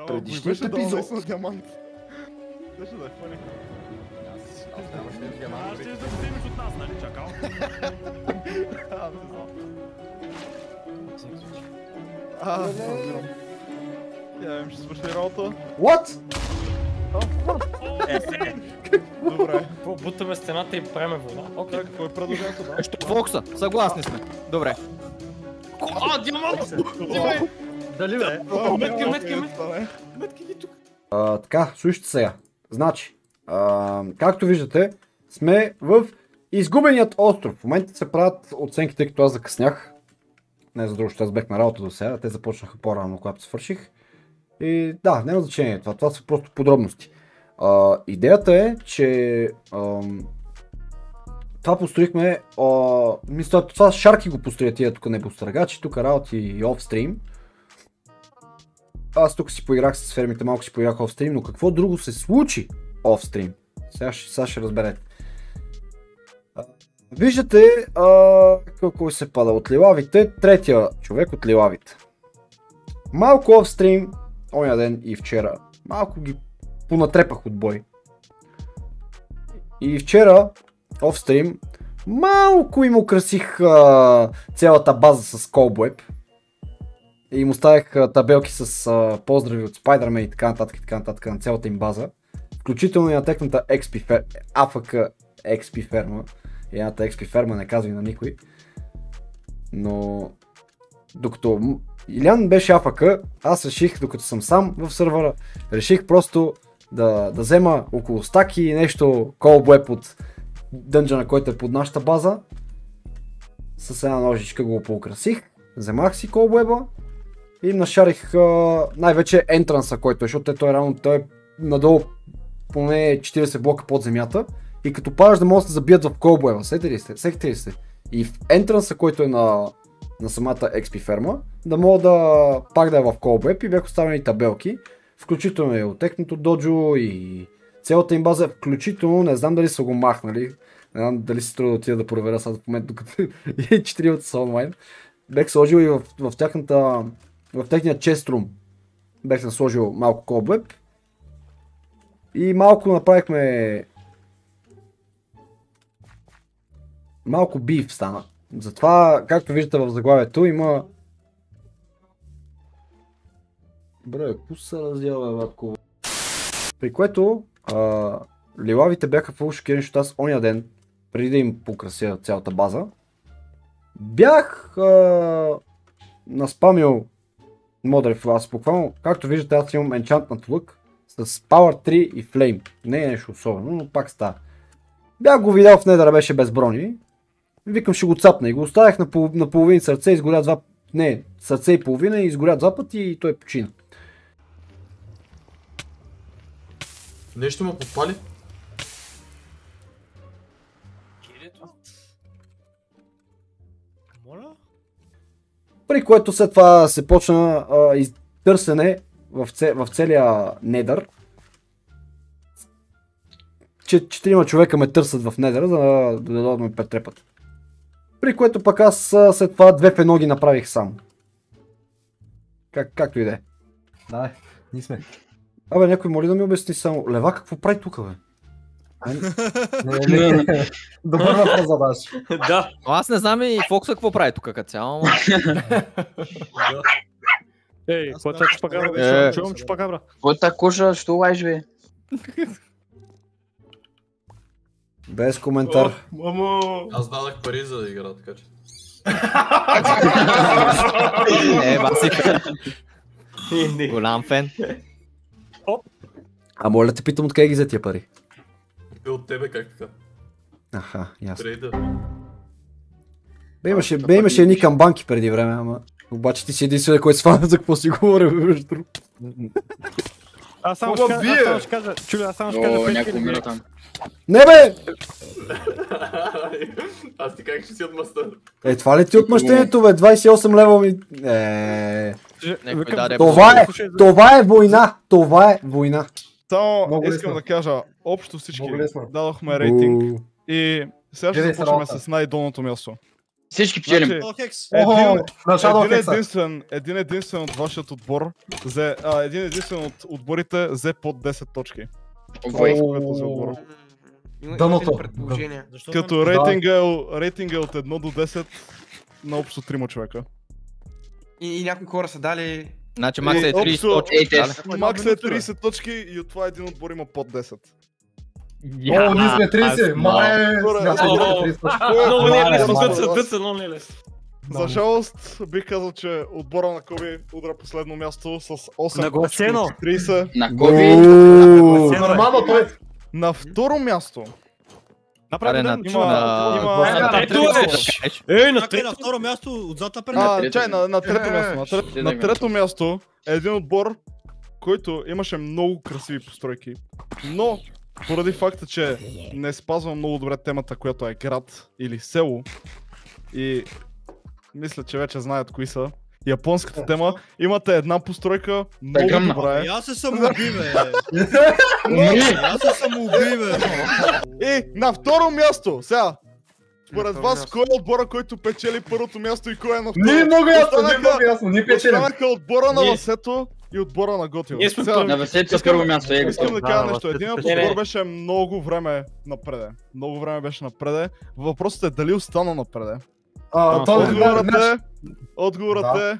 Предишният епизод. На диамант. Беше да е фъни. Аз нямаше да Аз ще да вземеш от нас, нали, чакал? Разбирам. Я им ще свърши работа. What? Добре. Бутаме стената и правим вода. Окей. Какво е предложението, да? Що Фокса, съгласни сме. Добре. Диамант! Дали бе? Метки ги тук. Така, слушайте сега. Значи, както виждате, сме в изгубеният остров. В момента се правят оценки, тъй като аз закъснях. Не за друго, аз бех на работа до сега. Те започнаха по-рано, когато свърших. И да, няма значение това. Това са просто подробности. Идеята е, че това построихме. Мисля, това Шарки го построя тия тук небостъргачи, тук работи и офстрим. Аз тук си поиграх с фермите, малко си поиграх офстрим, но какво друго се случи офстрим? Сега ще разберете. Виждате какво се пада от лилавите, третия човек от лилавите. Малко офстрим, оня ден и вчера, малко ги понатрепах от бой. И вчера офстрим, малко им украсих цялата база с Cobweb. И им оставях табелки с поздрави от Spider-Man и така нататък на цялата им база. Включително и на техната AFK XP ферма. Едната XP ферма не казва и на никой. Но докато Илян беше AFK, аз реших, докато съм сам в сървъра, реших просто да взема около стаки и нещо Cobweb от дънджана, който е под нашата база. С една ножичка го поукрасих, вземах си Cobweb-а и нашарих най-вече ентранса, който е, защото той е надолу поне 40 блока под земята и като падаш да могат да се забият в Cobweb-а, сетите ли сте? И в ентранса, който е на самата XP ферма, да мога да пак да е в Cobweb и бях оставени табелки, включително и от техното доджо и цялата им база, включително, не знам дали са го махнали, не знам дали си струва да отида да проверя сега в момента, докато и 4 са онлайн. Бех сложил и в техния честрум бех сложил малко Cobweb и малко направихме малко биф стана. Затова, както виждате в заглавието, има какво се раздява ватко. При което лилавите бяха фул шокирани, защото аз оня ден, преди да им покрася цялата база, бях наспамил модери в вас. Буквално, както виждате, аз имам енчантнат лък с Power 3 и Flame. Не е нещо особено, но пак става. Бях го видял в недъра, беше без брони. Викам, ще го цапна и го оставях на половин сърце, изгоря два... Не, сърце и половина и изгоря два пъти и той почина. Нещо му подпали? Моля? При което след това се почна търсене в целия недър. Четирима човека ме търсят в недъра, да дойдат да ме претрепат. При което пък аз след това 2 феноги направих сам. Както и да е. Да, ние сме. Абе, някой моли да ми обясни само. Лева, какво прави тук, бе? Добър въпрос задаш. Да. Аз не знам и Фокса какво прави тук като цяло. Ей, какво е тази чупакабра? Чувам чупакабра. Какво така кожа, що лайш бе? Без коментар. Мамо! Аз дадах пари за да игра, така че. Баси. Голям фен. А моля да те питам откъде ги взе тия пари? Е от тебе как така? Аха, ясно. Трейда. Бе имаше едни камбанки преди време, ама... Обаче ти си единствено, който свана за какво си говоря, между другото. Аз само ще кажа, Чули, аз само ще кажа 5 някой умира там. Не бе! Аз ти как ще си отмъста? Това ли ти отмъщението, бе? 28 лева ми... Това е война! Това е война! Само искам да кажа, общо всички дадохме рейтинг и сега ще започваме с най-долното място. Всички печелим. Значи, един единствен от вашият отбор един единствен от отборите взе под 10 точки. Овой. Дъното. Предположение. Като рейтинга е от 1 до 10 на общо 3 човека. И някои хора са дали... Значи макс е 30 точки. Макс е 30 точки и от това един отбор има под 10. О, ние сме 30! Много не е лесно, дъца, много не е лесно. За жалост, бих казал, че отбора на Коби удра последно място с 8 Нагласено. точки от 30. На Коби. Нормално той. На второ място Направи на На второ място отзад напред. На трето място. На трето място е един отбор, който имаше много красиви постройки. Но поради факта, че не спазва много добре темата, която е град или село, и мисля, че вече знаят кои са, японската тема, имате една постройка, много добра е. Аз се самоуби, бе! Аз се самоуби, бе! И на второ място, сега, според вас, кой е отбора, който печели първото място и кой е на второ? Ние много ясно, ние печелим. Останаха отбора на Ласето и отбора на Готио. На Весето с първо място. Искам да кажа нещо. Единият отбор беше много време напреде. Много време беше напреде. Въпросът е дали остана напреде. Отговорът е...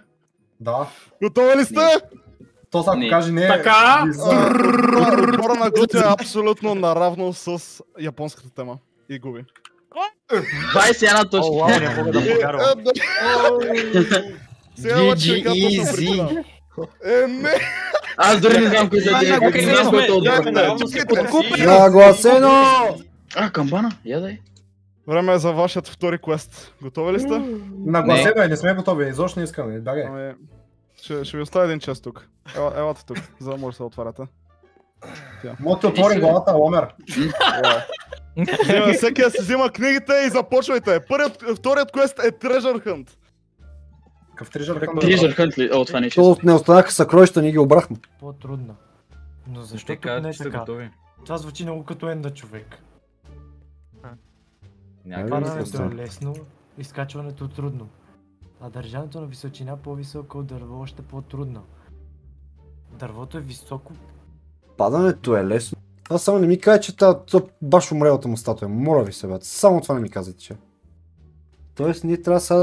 Да. Готови ли сте? То са ако каже не... Така! Отбора на Готио е абсолютно наравно с японската тема. И губи. 21 точки. О, не мога да повярвам. Сега ще ви кажа точно причина. Не! Аз дори не знам кои са директори, не знам който отбор. Нагласено! Камбана, ядай. Време е за вашият втори квест. Готови ли сте? Нагласено, не сме готови, изобщо не искаме. Бягай. Ще ви оставя един час тук. Елате тук, за да може да се отваряте. Мога да отвори главата, Ломер. Всеки да си взима книгите и започвайте. Вторият квест е Treasure Hunt. Какъв Treasure Hunt? Treasure Hunt ли? О, това не е То не останаха съкровища, ние ги обрахме. По-трудно. Но защо тук не е така? Това звучи много като енда човек. Падането е лесно, изкачването е трудно. А държането на височина по-високо от дърво още по-трудно. Дървото е високо. Падането е лесно. Аз само не ми кажа, че баш умрелата му статуя. Моля ви се, бе. Само това не ми казвайте, че. Тоест ние трябва сега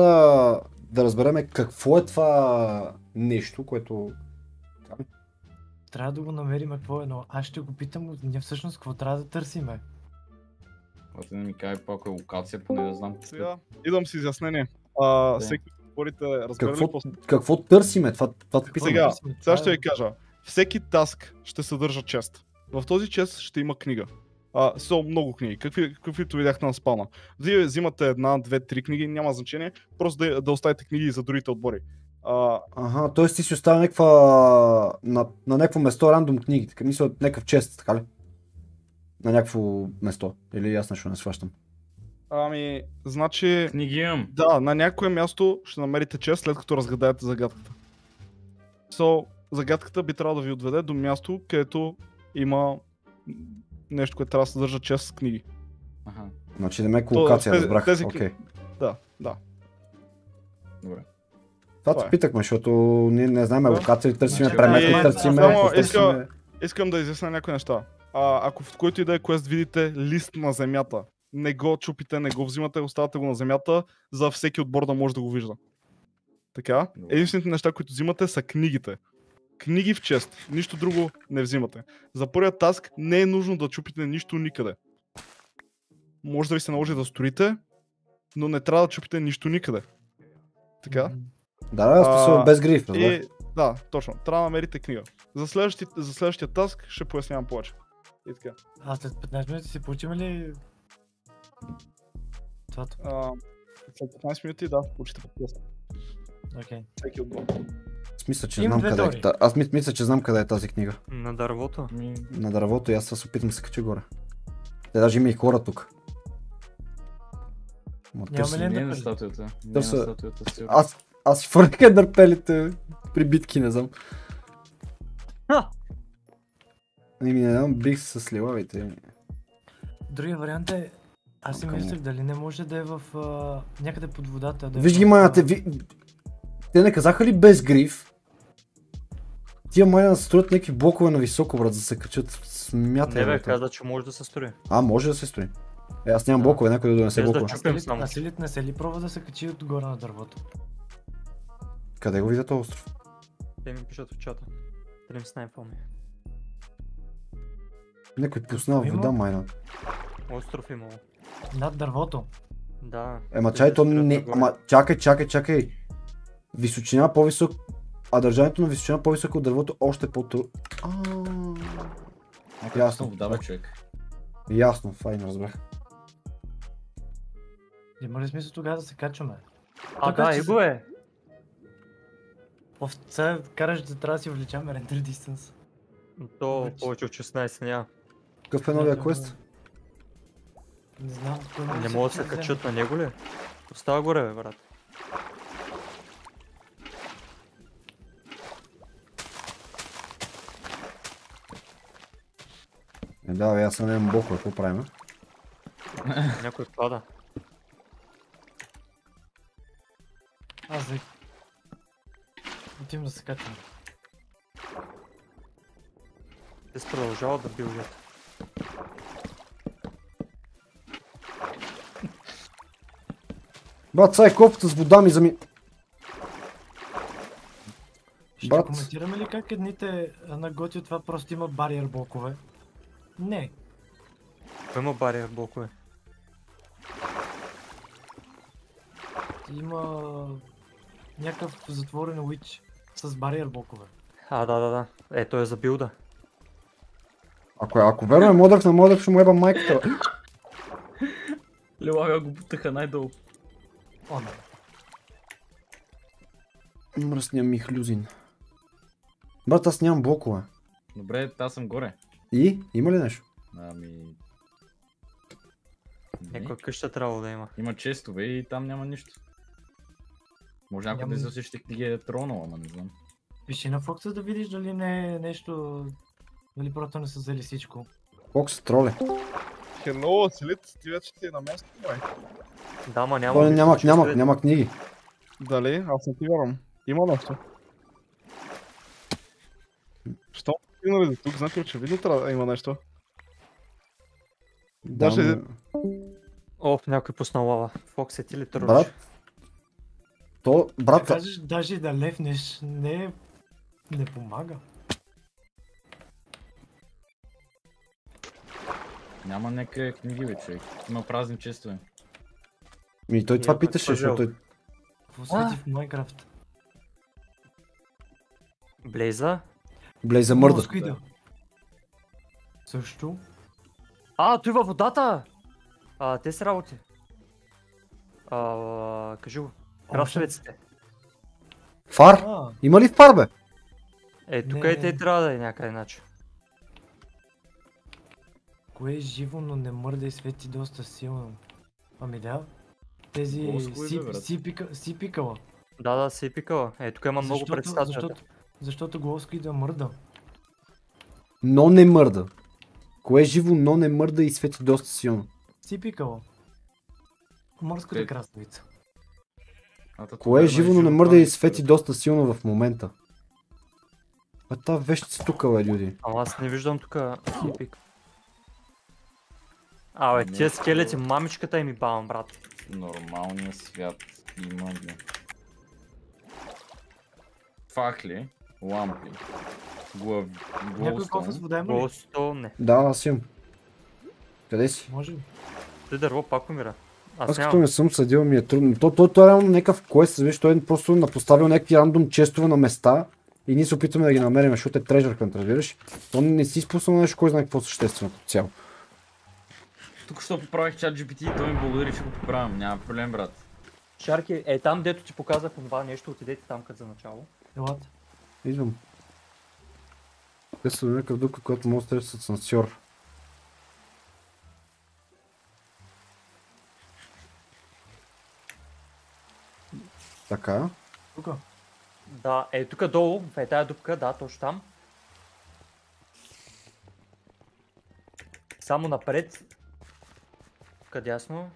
да разбереме какво е това нещо, което... Трябва да го намерим какво е, но аз ще го питам, ние всъщност какво трябва да търсиме. Когато не ми каже по-ако е локация, поне да знам. Сега идвам с изяснение. Всеки отборите разберали какво търсиме? Сега ще ви кажа. Всеки таск ще съдържа чест. В този чест ще има книга. Са много книги, каквито видяхте на спална. Вие взимате една, две, три книги, няма значение, просто да оставите книги за другите отбори. Т.е. ти си оставя на някакво место рандом книги, мисля някакъв чест, така ли? На някакво место, или аз нещо не сващам. Значи... Книги имам. Да, на някое място ще намерите чест, след като разгадаете загадката. Загадката би трябвало да ви отведе до място, където има нещо, което трябва да съдържа чест с книги. Значи да ме локация, разбрах. Окей. Да. Добре. Това те питахме, защото ние не знаем локация, търсиме премети, търсиме... Искам да изясня някои неща. Ако в който и да е квест видите лист на земята, не го чупите, не го взимате, оставате го на земята, за всеки отбор да може да го вижда. Така? Единствените неща, които взимате, са книгите. Книги в чест, нищо друго не взимате. За първият таск не е нужно да чупите нищо никъде. Може да ви се наложи да строите, но не трябва да чупите нищо никъде. Така? Да, без гриф, разбрах. Да, точно. Трябва да намерите книга. За следващия таск ще пояснявам повече. И така. След 15 минути си получим ли... Това? След 15 минути, да, получите подкаст. Окей. Всеки отбор. Мисля, че знам къде е. Аз мисля, че знам къде е тази книга. На дървото? На дървото и аз се опитам да се кача горе. Те даже има и хора тук. Няма ли на статуята? Аз си фърнах ендърпелите при битки, не знам. Не знам, бих се с ливавите. Другия вариант е Аз си мислех дали не може да е в някъде под водата. Да Виж ги майната, те не казаха ли без гриф? Тия майна да се строят някакви блокове на високо, брат, за да се качат. Смятай. Не бе, каза, че може да се строи. Може да се строи. Аз нямам блокове, някой да донесе блокове. Асилит не се ли пробва да се качи отгоре на дървото? Къде го видя този остров? Те ми пишат в чата. Трим снайпъл ми. Някой пусна вода, майна. Остров имало. Над дървото. Да. Чай, то не... Чакай. Височина по-висок... А държането на височина по-високо от дървото още по-трудно. Ясно. Вода, бе, човек. Ясно, файн, разбрах. Има ли смисъл тогава да се качваме? Да, и го е. Сега караш да трябва да си увеличаваме render distance. То повече от 16 няма. Какъв е новия квест? Не знам. Не могат да се качат на него ли? Остава горе, бе, брат. Да, бе, аз нямам блокове, какво правим? Някой пада. Отивам да се качвам. Те се продължават да билдят. Брат, сега е кофата с вода ми зами... Ще коментираме ли как едните наготи от това просто има бариер блокове? Не. Има бариер блокове. Има някакъв затворен уич с бариер блокове. Да. Ето е за билда. Ако верно е модък на модък, ще му еба майката. Лилага го бутаха най-долу. Мръсния ми хлюзин. Брат, аз нямам блокове. Добре, аз съм горе. И? Има ли нещо? Някоя къща трябва да има. Има честове и там няма нищо. Може някой да изусиш ги е тронал, ама не знам. Пиши на Фокса да видиш дали не е нещо... Дали просто не са взели всичко. Фокс, троле. Хело, Асилит, ти вече ти е на място, май. Да, ма няма книги. Дали? Аз не ти вярвам. Има нещо. Що стигнали до тук? Значи очевидно трябва да има нещо. Даже... някой пусна лава. Фокс, е ти ли тръгваш? Брат? Брат... Да кажеш, даже да лефнеш, не помага. Няма нека книги, бе, човек. Има празни честове. Той това питаше, защото... Какво свети в Майнкрафт? Блейза? Блейза мърда. Също? Той във водата! Те са работи. Кажи го. Краставиците. Фар? Има ли фар, бе? Тук и те трябва да е някъде начин. Кое е живо, но не мърда и свети доста силно? Да. Тези сипикала. Да, сипикала. Тук има много предстатията. Защото глоско и да мърда. Но не мърда. Кое е живо, но не мърда и свети доста силно? Сипикала. Морската краставица. Кое е живо, но не мърда и свети доста силно в момента? Тази вещ се тука, бе, люди. Аз не виждам тук сипик. Тия скелети, мамичката им бавам, брат. Нормалният свят има ли? Фахли, лампи, глоустон, не. Да, аз имам. Къде си? Може ли? Ти дърво пак умира. Аз като не съм съдил, ми е трудно. Той е реално някакъв квест, виж, той е просто напоставил някакви рандом честове на места и ние се опитваме да ги намерим, защото е treasure hunt, разбираш? То не си изпуснал нещо, кой знае какво съществено като цяло. Тук що поправих чат GPT и той ми благодари, че го поправям, няма проблем, брат. Шарки, там дето ти показах това нещо, отидете там като за начало. Елате. Идвам. Те са до някакъв дука, който може да с асансьор. Така. Тук? Да, тук долу, в тая дупка, да, точно там. Само напред. тук дясно.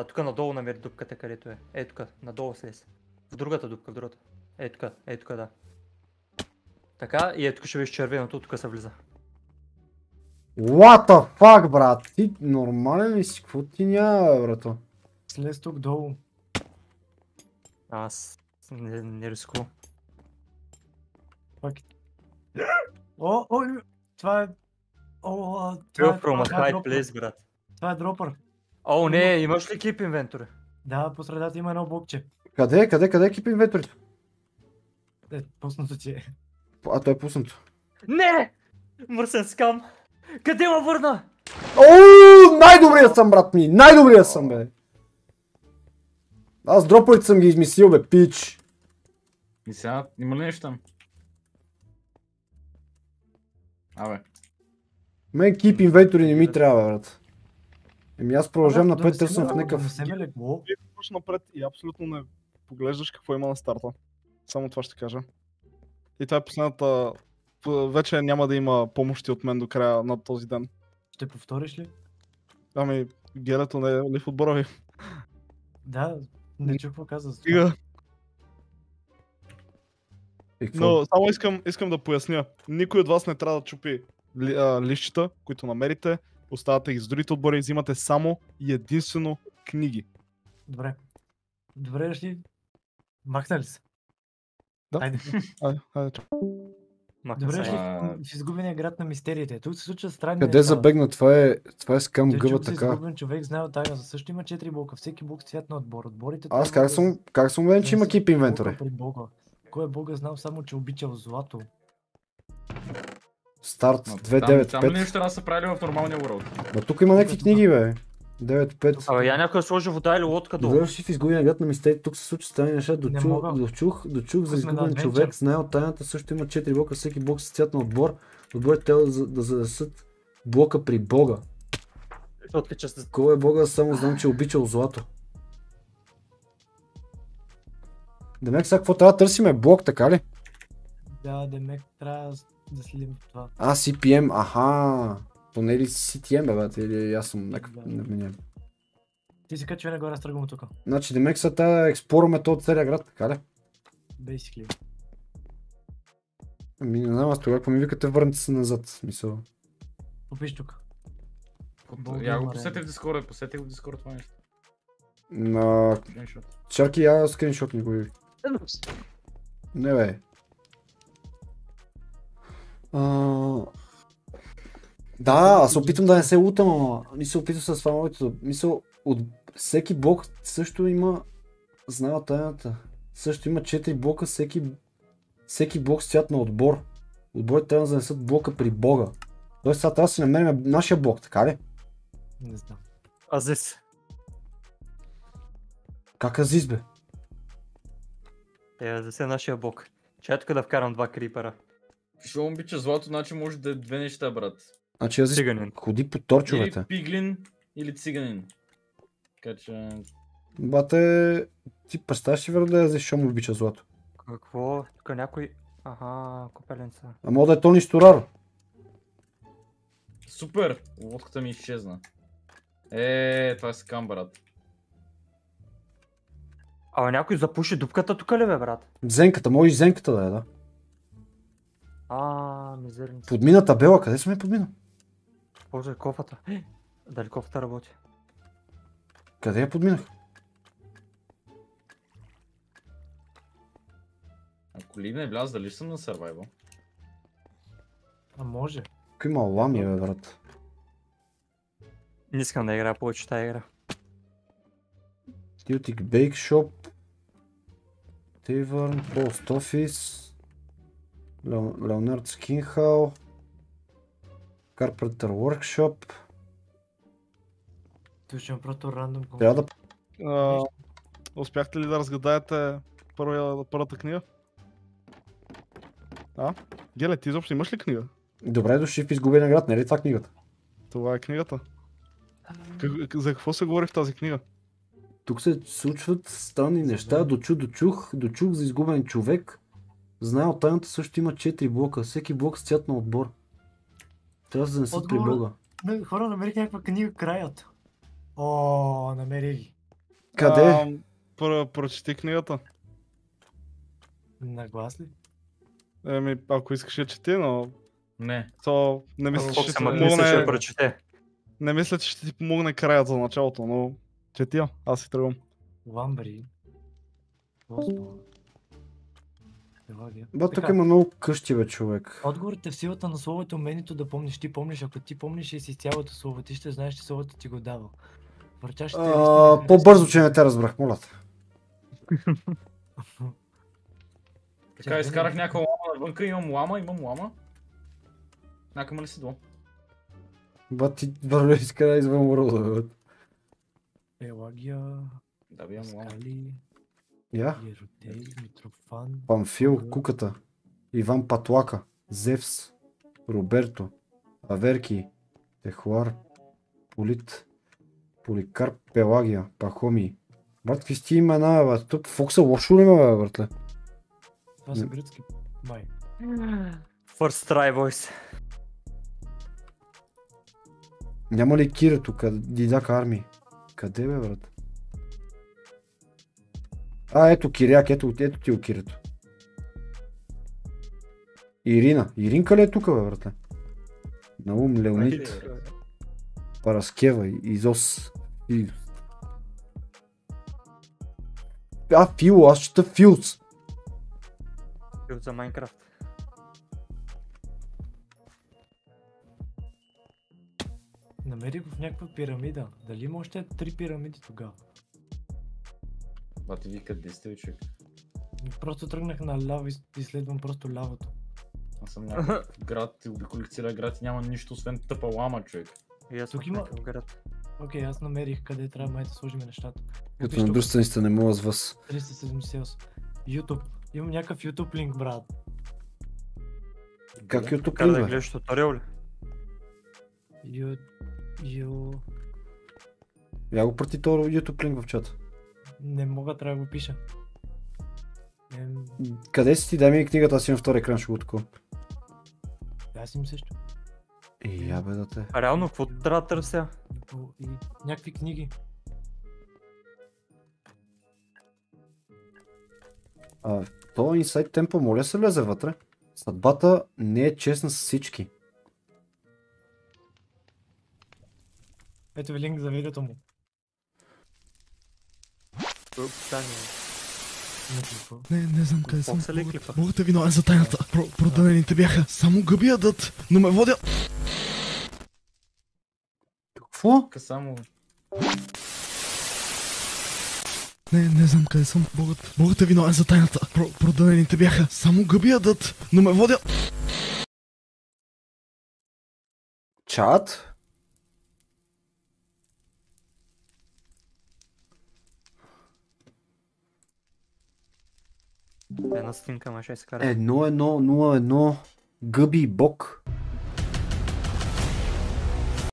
Тук надолу намери дупката, където е. Ей тук, надолу слез. В другата дупка, в другата. Ей тук, да. Така, и ей тук ще видиш червеното, тук се влиза. What the fuck, брат? Ти нормален ли си? Какво ти няма, брато? Слез тук долу. Аз не рискувам. О, това е... това From a high дропър. place, брат. Това е дропър. О, не, имаш ли keep inventory? Да, по средата има едно блокче. Къде е екип инвенторито? Пуснато ти е. А, той е пуснато. Не! Мърсен скам! Къде ме върна? Ооо, най-добрият съм, брат ми! Най-добрият съм, бе! Аз дроповете съм ги измислил, бе, пич! И сега, има ли нещо там? Абе. Мен keep инвентори не ми трябва, брат. Еми аз продължавам напред, търсям в някакъв... Пуш напред и абсолютно не поглеждаш какво има на старта. Само това ще кажа. И това е последната... Вече няма да има помощи от мен до края на този ден. Ще повториш ли? Ами, гелето не е ли в отбора ви? Да, не чух какво каза. Стига. Но само искам да поясня. Никой от вас не трябва да чупи лищата, които намерите. Оставате ги с другите отбори и взимате само и единствено книги. Добре. Добре, ще махна ли се? Да. Айде. Айде. Добре, в изгубения град на мистериите. Тук се случва странни Къде забегна? Това е скам гъба така. Изгубен човек знае тайна. Също има 4 блока. Всеки блок с цвят на отбор. Отборите... Аз как съм уверен, че има keep инвентори? Кой е бога знал само, че обичал злато? Старт 2.9.5. Там ли нещо трябва да са правили в нормалния world? Но тук има някакви книги, бе. 9.5. Абе, я някой сложи вода или лодка долу. Гледаш в изгубения град на мистериите, тук се случва странни неща. Дочух за изгубен човек, знае от тайната, също има 4 блока, всеки блок с цвят на отбор. Отборите трябва да занесат блока при бога. Кой е бога, само знам, че е обичал злато. Демек сега какво трябва да търсиме? Блок, така ли? Да, Демек трябва да следим това. CPM, аха. Поне ли CTM, бе, бе, или аз съм някакъв неменен. Ти си качвай нагоре, аз тръгвам тук. Значи Демек са трябва да експлорваме този целия град, така ли? Basically. Ами не знам, аз тогава, ако ми викате, върнете се назад, мисъл. Попиш тук. Я го посетих в Discord, това нещо. На... Чарки, я скриншот ми го ви. Не бе. Да, аз се опитвам да не се лутам, ама не се опитвам с фановете. Мисъл, от всеки блок също има... Знае тайната. Също има 4 блока, всеки блок с цвят на отбор. Отборите трябва да занесат блока при бога. Тоест сега трябва да си намерим нашия блок, така ли? Не знам. Азис. Как Азис, бе? Азис е нашия блок. Чай тук да вкарам 2 крипера. Що обича злато, значи може да е две неща, брат. Значи Азис ходи по торчовете. Или пиглин, или циганин. Така че... Бате, ти представяш ли верно да Азис, що му обича злато? Какво? Тук някой... Аха, копеленца. А мога да е Тони Сторар. Супер! Лодката ми изчезна. Това е скам, брат. Ама някой запуши дупката тук ли, бе, брат? Зенката, може и зенката да е, да. Мизерница. Подмина табела, къде сме подмина? Боже, кофата. Дали кофата работи? Къде я подминах? Ако ли не вляза, дали съм на survival? А може. Какви има лами, бе, брат? Не искам да играя повече тази игра. Tiltic Bake Shop, Tavern, Post Office, Leonard Skinhall, Carpenter Workshop. Това ще има просто рандом. Трябва да... Успяхте ли да разгадаете първата книга? Геле, ти изобщо имаш ли книга? Добре дошли в изгубения град, не е ли това книгата? Това е книгата. За какво се говори в тази книга? Тук се случват странни неща, дочух за изгубен човек. Знае от тайната също има 4 блока, всеки блок с цвят на отбор. Трябва да се занесат при бога. Хора намерих някаква книга краят. О, намерих ги. Къде? Прочети книгата. На глас ли? Еми, ако искаш я чети, но... Не. То не мисля, че ще ти Мисля, че помогне... прочете. Не мисля, че ще ти помогне краят за началото, но... Чети я, аз си тръгвам. Ламбри. Осмо. Пелагия. Ба, тук Така, има много къщи, бе, човек. Отговорът е в силата на словото, умението да помниш. Ти помниш, ако ти помниш и си цялото слово, ти ще знаеш, че словото ти го дава. Въртящите листи... По-бързо, че не те разбрах, моля те. Така, изкарах някаква лама навънка, имам лама. Някакъв ли седло? Ба, ти върве изкара извън world, бе. Пелагия... Да, бе, имам лама. Скали... Я? Еротей, Митрофан... Памфил, Куката, Иван Патлака, Зевс, Роберто, Аверки, Техуар, Полит, Поликарп, Пелагия, Пахоми. Брат, какви сти имена, бе? Тук Фокса лошо ли ме, бе, братле? Това са гръцки май. First try, boys. Няма ли Кира тук, Дидак Арми? Къде, бе, брат? Ето Киряк, ето ти го Кирето. Ирина. Иринка ли е тук, бе, братле? Наум, Леонид, Параскева, Изос. Фил, аз чета Филс. Фил за Майнкрафт. Намерих го в някаква пирамида. Дали има още 3 пирамиди тогава? Ба, ти вика 10 човек. Просто тръгнах на ляво и изследвам просто лявото. Аз съм някакъв град, обиколих целия град и няма нищо освен тъпа лама, човек. И аз Тук има има- град. Окей, аз намерих къде трябва май да сложим нещата. Като на дружествениците не мога с вас. 378. YouTube. Имам някакъв YouTube линк, брат. Как YouTube Как да линк, бе? гледаш туториал ли? Я го прати този YouTube линк в чата. Не мога, трябва да го пиша. Къде си ти? Дай ми книгата, аз имам втори екран, ще го такова. Аз им също. Я бе да те. А реално, какво трябва да търся? И някакви книги. То Inside Temple, моля се влезе вътре. Съдбата не е честна с всички. Ето ви линк за видеото му. Не знам къде съм. Фокса ли клипа? Мога да ви ноя за тайната. Продадените бяха само гъби ядат, но ме водят. Какво? Само... Не знам къде съм. Мога да ви ноя за тайната. Продадените бяха само гъби ядат, но ме водят. Чат? Една снимка, ма ще изкара. 1-1-0-1 Гъби и Бог.